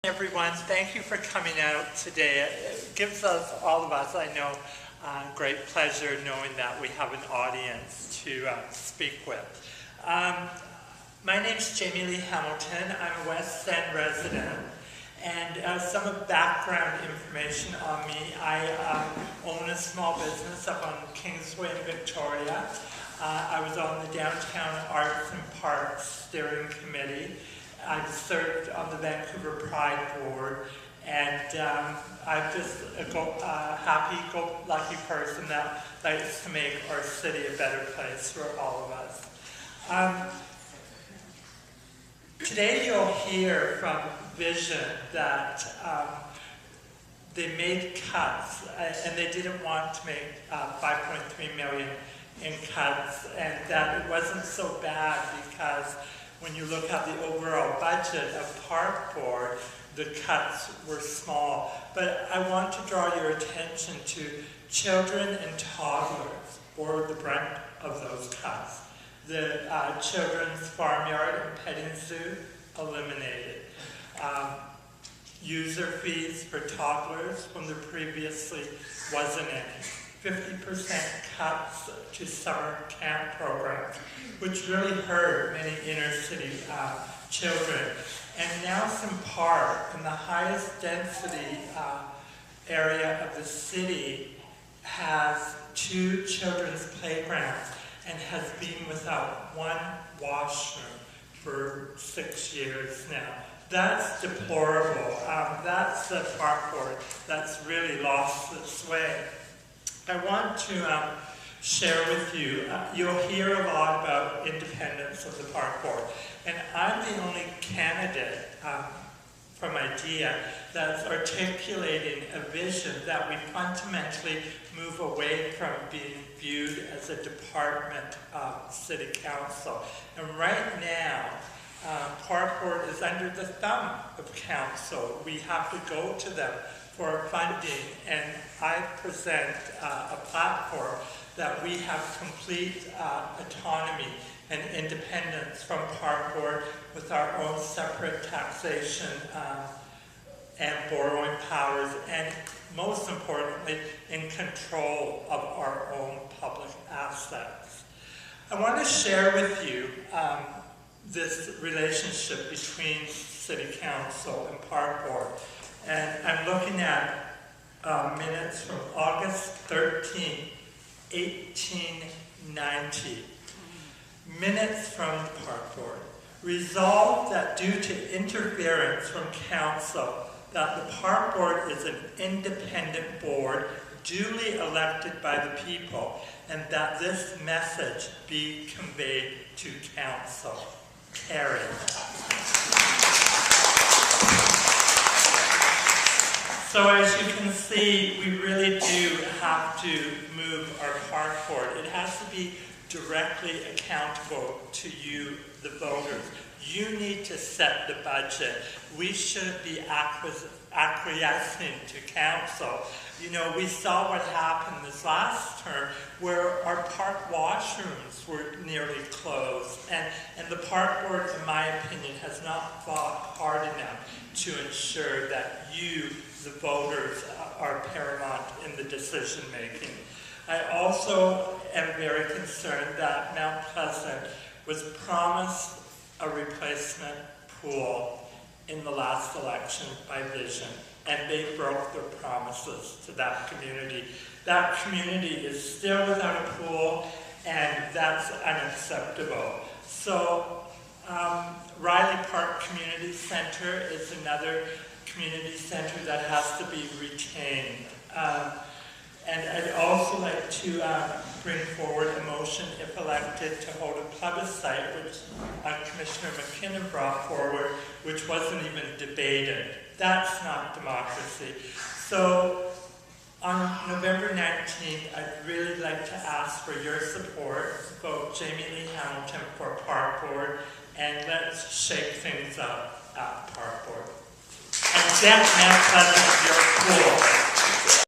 everyone. Thank you for coming out today. It gives us, all of us, I know, great pleasure knowing that we have an audience to speak with. My name's Jamie Lee Hamilton. I'm a West End resident. And some of the background information on me, I own a small business up on Kingsway in Victoria. I was on the Downtown Arts and Parks Steering Committee. I've served on the Vancouver Pride Board, and I'm just a happy-go-lucky person that likes to make our city a better place for all of us. Today you'll hear from Vision that they made cuts, and they didn't want to make $5.3 million in cuts, and that it wasn't so bad because when you look at the overall budget of Park Board, the cuts were small. But I want to draw your attention to children and toddlers bore the brunt of those cuts. The children's farmyard and petting zoo eliminated. User fees for toddlers when there previously wasn't any. 50% cuts to summer camp programs, which really hurt many inner city children. And Nelson Park, in the highest density area of the city, has 2 children's playgrounds and has been without 1 washroom for 6 years now. That's deplorable. That's the Park Board that's really lost its way. I want to share with you, you'll hear a lot about independence of the Park Board, and I'm the only candidate from IDEA that's articulating a vision that we fundamentally move away from being viewed as a department of City Council. And right now, Park Board is under the thumb of Council. We have to go to them for funding, and I present a platform that we have complete autonomy and independence from Park Board with our own separate taxation and borrowing powers, and most importantly, in control of our own public assets. I want to share with you this relationship between City Council and Park Board. And I'm looking at minutes from August 13, 1890. Minutes from the Park Board. Resolved that due to interference from Council, that the Park Board is an independent board duly elected by the people, and that this message be conveyed to Council. Carried. So as you can see, we really do have to move our Park Board. It has to be directly accountable to you, the voters. You need to set the budget. We shouldn't be acquiescing to Council. You know, we saw what happened this last term where our park washrooms were nearly closed. And the Park Board, in my opinion, has not fought hard enough to ensure that you, the voters, are paramount in the decision making. I also am very concerned that Mount Pleasant was promised a replacement pool in the last election by Vision, and they broke their promises to that community. That community is still without a pool, and that's unacceptable. So Riley Park Community Center is another community center that has to be retained. And I'd also like to bring forward a motion, if elected, to hold a plebiscite, which Commissioner McKinnon brought forward, which wasn't even debated. That's not democracy. So on November 19th, I'd really like to ask for your support. Vote Jamie Lee Hamilton for Park Board, and let's shake things up at Park Board. And get Mount Pleasant your pool.